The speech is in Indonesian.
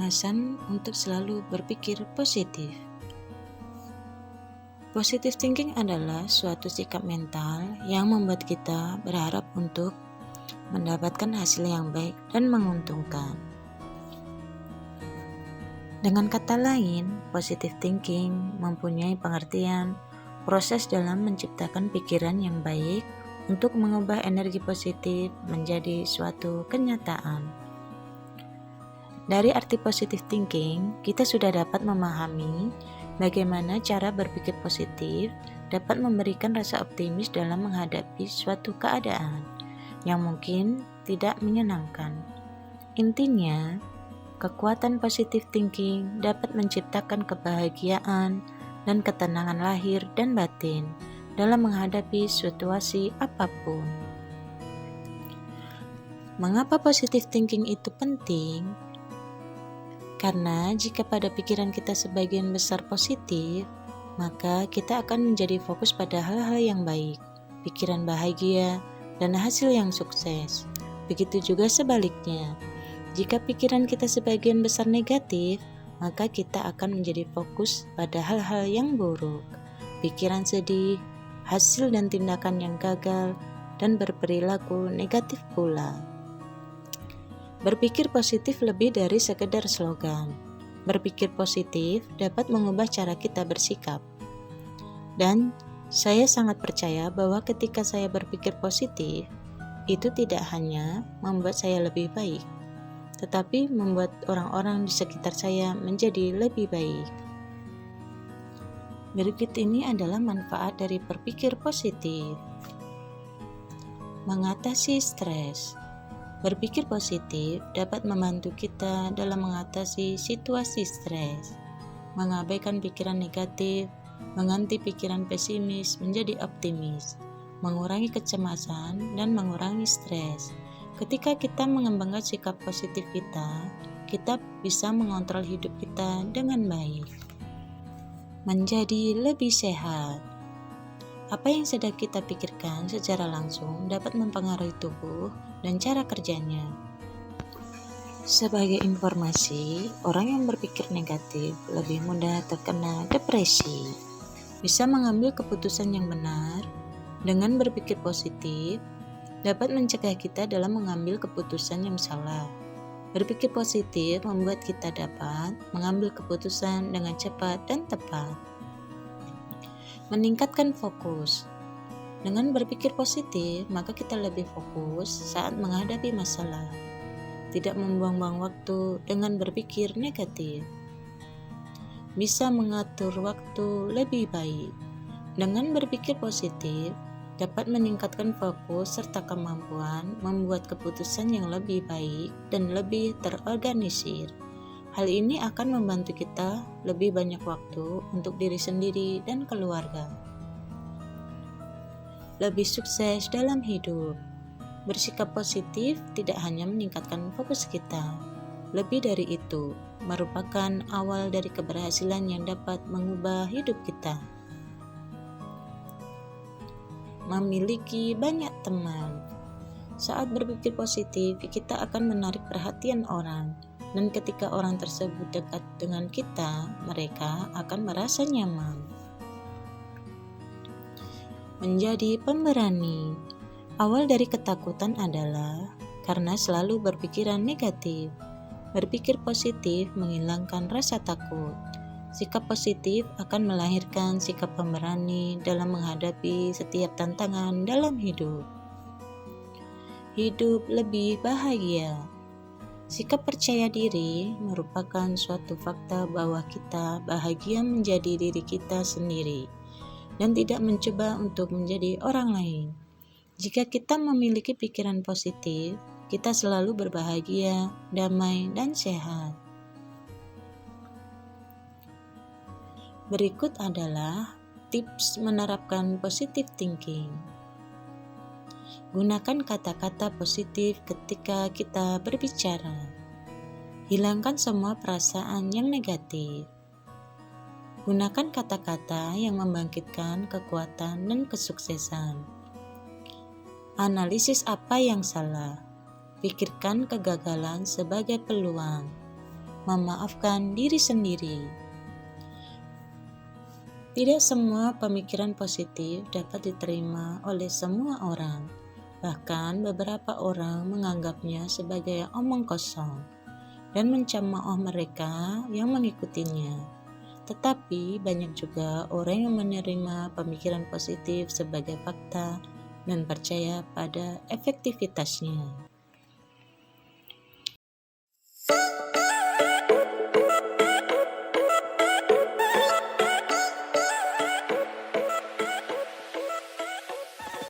pembahasan untuk selalu berpikir positif. Positive thinking adalah suatu sikap mental yang membuat kita berharap untuk mendapatkan hasil yang baik dan menguntungkan. Dengan kata lain, positive thinking mempunyai pengertian proses dalam menciptakan pikiran yang baik untuk mengubah energi positif menjadi suatu kenyataan. Dari arti positive thinking, kita sudah dapat memahami bagaimana cara berpikir positif dapat memberikan rasa optimis dalam menghadapi suatu keadaan yang mungkin tidak menyenangkan. Intinya, kekuatan positive thinking dapat menciptakan kebahagiaan dan ketenangan lahir dan batin dalam menghadapi situasi apapun. Mengapa positive thinking itu penting? Karena jika pada pikiran kita sebagian besar positif, maka kita akan menjadi fokus pada hal-hal yang baik, pikiran bahagia, dan hasil yang sukses. Begitu juga sebaliknya, jika pikiran kita sebagian besar negatif, maka kita akan menjadi fokus pada hal-hal yang buruk, pikiran sedih, hasil dan tindakan yang gagal, dan berperilaku negatif pula. Berpikir positif lebih dari sekedar slogan. Berpikir positif dapat mengubah cara kita bersikap. Dan saya sangat percaya bahwa ketika saya berpikir positif, itu tidak hanya membuat saya lebih baik, tetapi membuat orang-orang di sekitar saya menjadi lebih baik. Berikut ini adalah manfaat dari berpikir positif. Mengatasi stres. Berpikir positif dapat membantu kita dalam mengatasi situasi stres, mengabaikan pikiran negatif, mengganti pikiran pesimis menjadi optimis, mengurangi kecemasan, dan mengurangi stres. Ketika kita mengembangkan sikap positif kita bisa mengontrol hidup kita dengan baik. Menjadi lebih sehat. Apa yang sedang kita pikirkan secara langsung dapat mempengaruhi tubuh dan cara kerjanya. Sebagai informasi, orang yang berpikir negatif lebih mudah terkena depresi. Bisa mengambil keputusan yang benar dengan berpikir positif dapat mencegah kita dalam mengambil keputusan yang salah. Berpikir positif membuat kita dapat mengambil keputusan dengan cepat dan tepat. Meningkatkan fokus. Dengan berpikir positif, maka kita lebih fokus saat menghadapi masalah. Tidak membuang-buang waktu dengan berpikir negatif. Bisa mengatur waktu lebih baik. Dengan berpikir positif, dapat meningkatkan fokus serta kemampuan membuat keputusan yang lebih baik dan lebih terorganisir. Hal ini akan membantu kita lebih banyak waktu untuk diri sendiri dan keluarga. Lebih sukses dalam hidup. Bersikap positif tidak hanya meningkatkan fokus kita. Lebih dari itu, merupakan awal dari keberhasilan yang dapat mengubah hidup kita. Memiliki banyak teman. Saat berpikir positif, kita akan menarik perhatian orang. Dan ketika orang tersebut dekat dengan kita, mereka akan merasa nyaman. Menjadi pemberani. Awal dari ketakutan adalah karena selalu berpikiran negatif. Berpikir positif menghilangkan rasa takut. Sikap positif akan melahirkan sikap pemberani dalam menghadapi setiap tantangan dalam hidup. Hidup lebih bahagia. Sikap percaya diri merupakan suatu fakta bahwa kita bahagia menjadi diri kita sendiri dan tidak mencoba untuk menjadi orang lain. Jika kita memiliki pikiran positif, kita selalu berbahagia, damai, dan sehat. Berikut adalah tips menerapkan positive thinking. Gunakan kata-kata positif ketika kita berbicara. Hilangkan semua perasaan yang negatif. Gunakan kata-kata yang membangkitkan kekuatan dan kesuksesan. Analisis apa yang salah. Pikirkan kegagalan sebagai peluang. memaafkan diri sendiri. Tidak semua pemikiran positif dapat diterima oleh semua orang. Bahkan beberapa orang menganggapnya sebagai omong kosong dan mencemooh mereka yang mengikutinya. Tetapi banyak juga orang yang menerima pemikiran positif sebagai fakta dan percaya pada efektivitasnya.